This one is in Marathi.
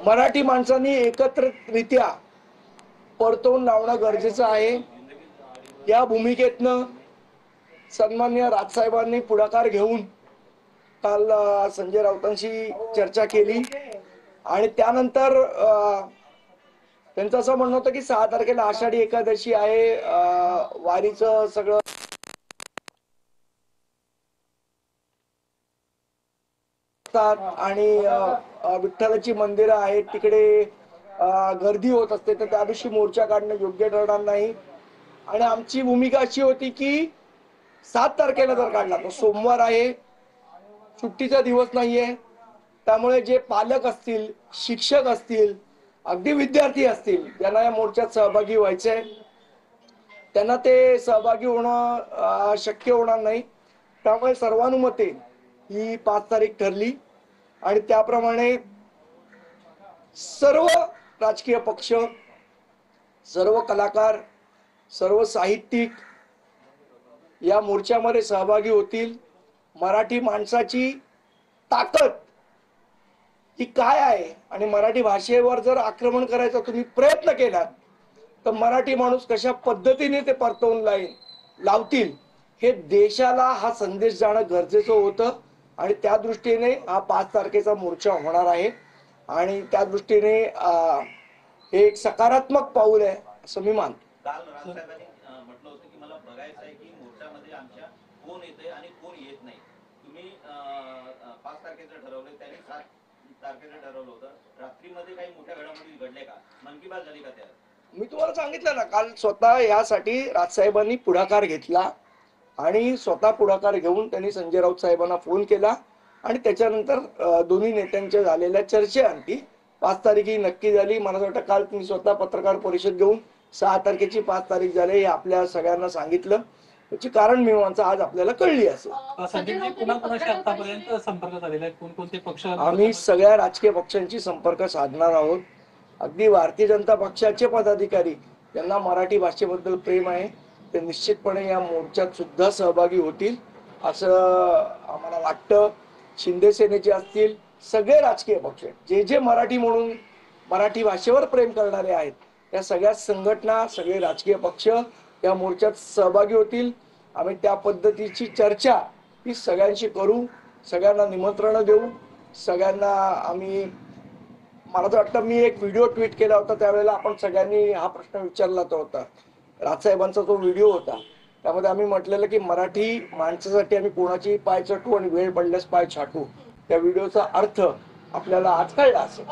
मराठी माणसांनी एकत्रितरित्या परतवून लावणं गरजेचं आहे। या भूमिकेतनं सन्माननीय राजसाहेबांनी पुढाकार घेऊन काल संजय राऊतांशी चर्चा केली आणि त्यानंतर त्यांचं असं म्हणणं होतं की 6 तारखेला आषाढी एकादशी आहे, वारीचं सगळं आणि विठ्ठलाची मंदिरं आहेत तिकडे गर्दी होत असते, तर त्या दिवशी मोर्चा काढणं योग्य ठरणार नाही। आणि आमची भूमिका अशी होती की 7 तारखेला जर काढला तो सोमवार आहे, सुट्टीचा दिवस नाहीये, त्यामुळे जे पालक असतील, शिक्षक असतील, अगदी विद्यार्थी असतील ज्यांना या मोर्चात सहभागी व्हायचंय त्यांना ते सहभागी होणं शक्य होणार नाही। त्यामुळे सर्वानुमते ही 5 तारीख ठरली आणि त्याप्रमाणे सर्व राजकीय पक्ष, सर्व कलाकार, सर्व साहित्यिक या मोर्चामध्ये सहभागी होतील। मराठी माणसाची ताकद ही काय आहे आणि मराठी भाषेवर जर आक्रमण करायचा तुम्ही प्रयत्न केलात तर मराठी माणूस कशा पद्धतीने ते परतवून लावतील हे देशाला हा संदेश जाणं गरजेचं होतं आणि त्या दृष्टीने हा 5 तारखेचा मोर्चा होणार आहे आणि त्या दृष्टीने हे एक सकारात्मक पाऊल आहे असं मी मानतो। काल राजसाहेबांनी म्हटलं होतं की मला बघायचं आहे की मोर्चामध्ये आमच्या कोण येते आणि कोण येत नाही। तुम्ही 5 तारखेचं ठरवलं, त्यांनी 7 तारखेचं ठरवलं होतं। रात्रीमध्ये काही मोठ्या घडामोडी घडल्या का? मन की बात झाली का त्यात? मी तुम्हाला सांगितलं ना, काल स्वतः यासाठी राजसाहेबांनी पुढाकार घेतला आणि स्वतः पुढाकार घेऊन त्यांनी संजय राऊत साहेबांना फोन केला आणि त्याच्यानंतर दोन्ही नेत्यांच्या झालेल्या चर्चेअंती 5 तारीख ही नक्की झाली। मला वाटतं काल तुम्ही स्वतः पत्रकार परिषद घेऊन 6 तारखेची 5 तारीख झाली हे आपल्या सगळ्यांना सांगितलं, त्याची कारण मीमांसा आज आपल्याला कळली असेल। संपर्क झालेला आहे, कोणकोणते पक्ष? आम्ही सगळ्या राजकीय पक्षांची संपर्क साधणार आहोत। अगदी भारतीय जनता पक्षाचे पदाधिकारी ज्यांना मराठी भाषेबद्दल प्रेम आहे ते निश्चितपणे या मोर्चात सुद्धा सहभागी होतील असं आम्हाला वाटतं। शिंदे सेनेचे असतील, सगळे राजकीय पक्ष जे जे मराठी म्हणून मराठी भाषेवर प्रेम करणारे आहेत त्या सगळ्या संघटना, सगळे राजकीय पक्ष या मोर्चात सहभागी होतील। आम्ही त्या पद्धतीची चर्चा ही सगळ्यांशी करू, सगळ्यांना निमंत्रण देऊ, सगळ्यांना आम्ही, मला तर वाटतं मी एक व्हिडिओ ट्विट केला होता त्यावेळेला आपण सगळ्यांनी हा प्रश्न विचारला होता, राजसाहेबांचा तो व्हिडिओ होता, त्यामध्ये आम्ही म्हटलेलं की मराठी माणसासाठी आम्ही कोणाची पाय चटू आणि वेळ पडल्यास पाय छाटू। त्या व्हिडिओचा अर्थ आपल्याला आज कळला असेल।